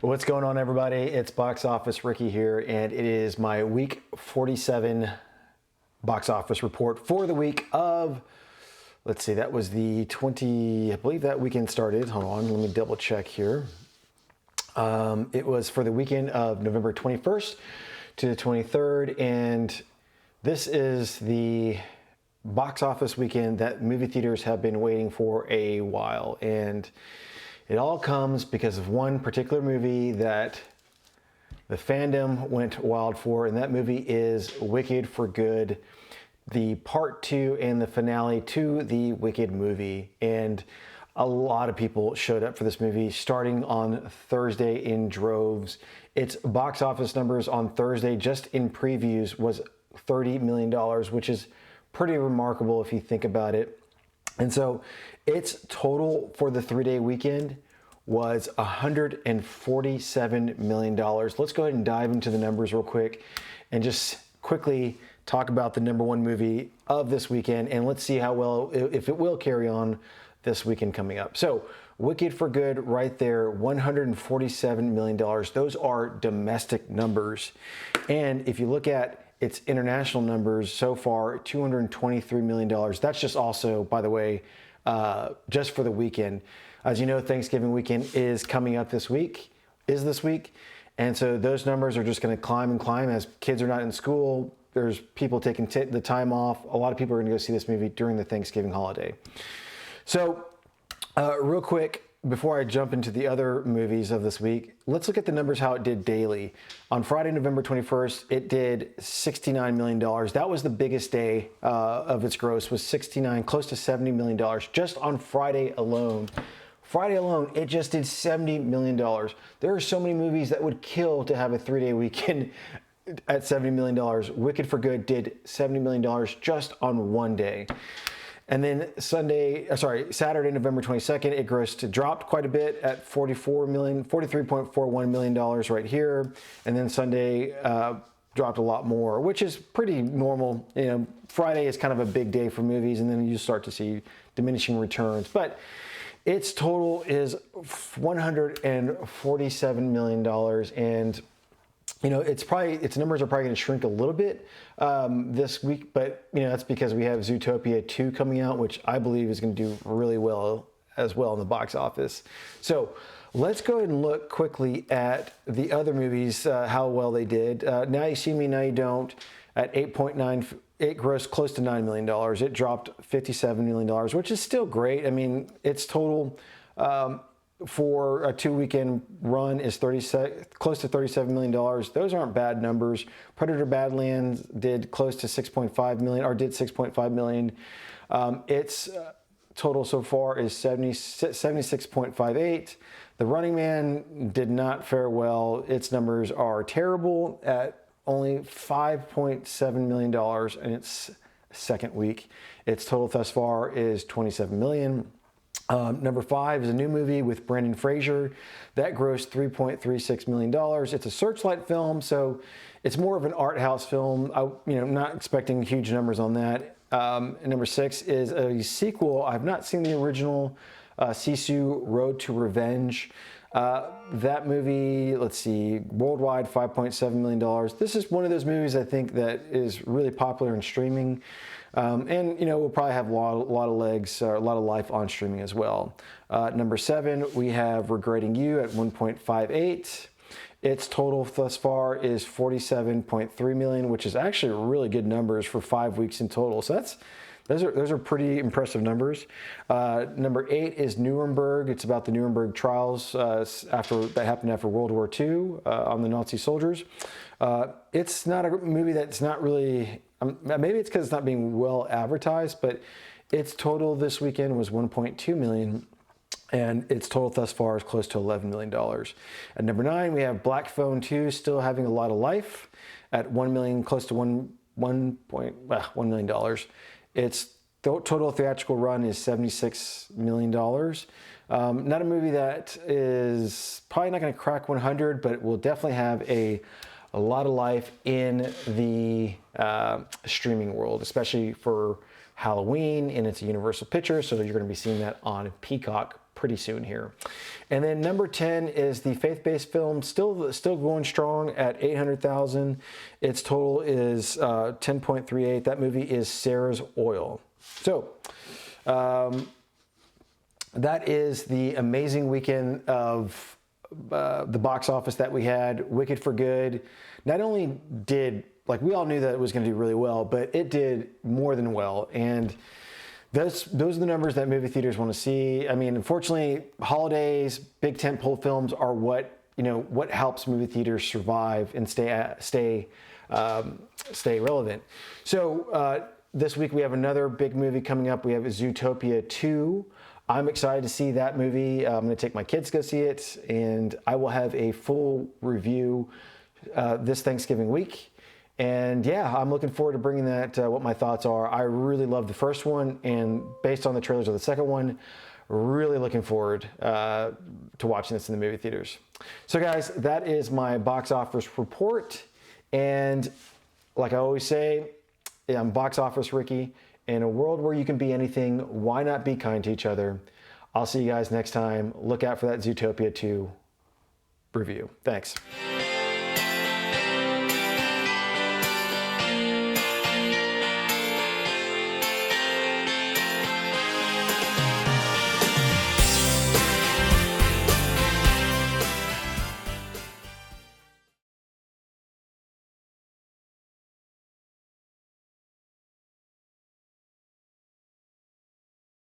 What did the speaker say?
What's going on, everybody? It's Box Office Ricky here, and it is my week 47 box office report for the week of, let's see, that was the 20, I believe that weekend started. Hold on, let me double check here. It was for the weekend of November 21st to the 23rd, and this is the box office weekend that movie theaters have been waiting for a while. And it all comes because of one particular movie that the fandom went wild for, and that movie is Wicked for Good, the part 2 and the finale to the Wicked movie. And a lot of people showed up for this movie starting on Thursday in droves. Its box office numbers on Thursday, just in previews, was $30 million, which is pretty remarkable if you think about it. And so its total for the 3-day weekend was $147 million. Let's go ahead and dive into the numbers real quick and just quickly talk about the number one movie of this weekend, and let's see how well, if it will carry on this weekend coming up. So Wicked for Good right there, $147 million. Those are domestic numbers. And if you look at its international numbers so far, $223 million. That's just also, by the way, just for the weekend. As you know, Thanksgiving weekend is coming up this week. And so those numbers are just going to climb and climb as kids are not in school. There's people taking the time off. A lot of people are going to go see this movie during the Thanksgiving holiday. So real quick, before I jump into the other movies of this week, let's look at the numbers, how it did daily. On Friday, November 21st, it did $69 million. That was the biggest day of its gross, was 69, close to $70 million, just on Friday alone. Friday alone, it just did $70 million. There are so many movies that would kill to have a 3-day weekend at $70 million. Wicked for Good did $70 million just on one day. And then Saturday, November 22nd, it dropped quite a bit at $43.41 million right here. And then Sunday dropped a lot more, which is pretty normal. You know, Friday is kind of a big day for movies, and then you start to see diminishing returns. But its total is $147 million, and you know, its numbers are probably going to shrink a little bit this week, but you know, that's because we have Zootopia 2 coming out, which I believe is going to do really well as well in the box office. So let's go ahead and look quickly at the other movies, how well they did. Now You See Me, Now You Don't, at 8.9, it grossed close to $9 million. It dropped $57 million, which is still great. I mean, its total for a 2-weekend run is close to $37 million. Those aren't bad numbers. Predator Badlands did close to $6.5 million, or did $6.5 million. Its total so far is 76.58. The Running Man did not fare well. Its numbers are terrible at only $5.7 million in its second week. Its total thus far is $27 million. Number 5 is a new movie with Brendan Fraser that grossed $3.36 million. It's a Searchlight film, so it's more of an art house film. Not expecting huge numbers on that. Number 6 is a sequel. I've not seen the original, Sisu Road to Revenge. That movie, let's see, worldwide $5.7 million. This is one of those movies I think that is really popular in streaming. And you know, we'll probably have a lot of legs, or a lot of life on streaming as well. Number 7, we have Regretting You at 1.58. Its total thus far is $47.3 million, which is actually really good numbers for 5 weeks in total. So those are pretty impressive numbers. Number 8 is Nuremberg. It's about the Nuremberg trials that happened after World War II on the Nazi soldiers. It's not a movie that's not really. Maybe it's because it's not being well advertised, but its total this weekend was $1.2 million, and its total thus far is close to $11 million. At number 9, we have Black Phone 2, still having a lot of life at $1 million, close to $1 million. Its total theatrical run is $76 million. Not a movie that is probably not going to crack 100, but it will definitely have a lot of life in the streaming world, especially for Halloween, and it's a Universal picture, so you're going to be seeing that on Peacock pretty soon here. And then number 10 is the faith-based film, still going strong at 800,000. Its total is 10.38. That movie is Sarah's Oil. So that is the amazing weekend of the box office that we had. Wicked for Good not only did, like, we all knew that it was going to do really well, but it did more than well. And those are the numbers that movie theaters want to see. I mean, unfortunately, holidays, big tentpole films are what helps movie theaters survive and stay relevant. So this week we have another big movie coming up. We have Zootopia 2. I'm excited to see that movie. I'm going to take my kids to go see it, and I will have a full review this Thanksgiving week. And yeah, I'm looking forward to bringing that, what my thoughts are. I really love the first one, and based on the trailers of the second one, really looking forward to watching this in the movie theaters. So guys, that is my box office report. And like I always say, I'm Box Office Ricky. In a world where you can be anything, why not be kind to each other? I'll see you guys next time. Look out for that Zootopia 2 review. Thanks.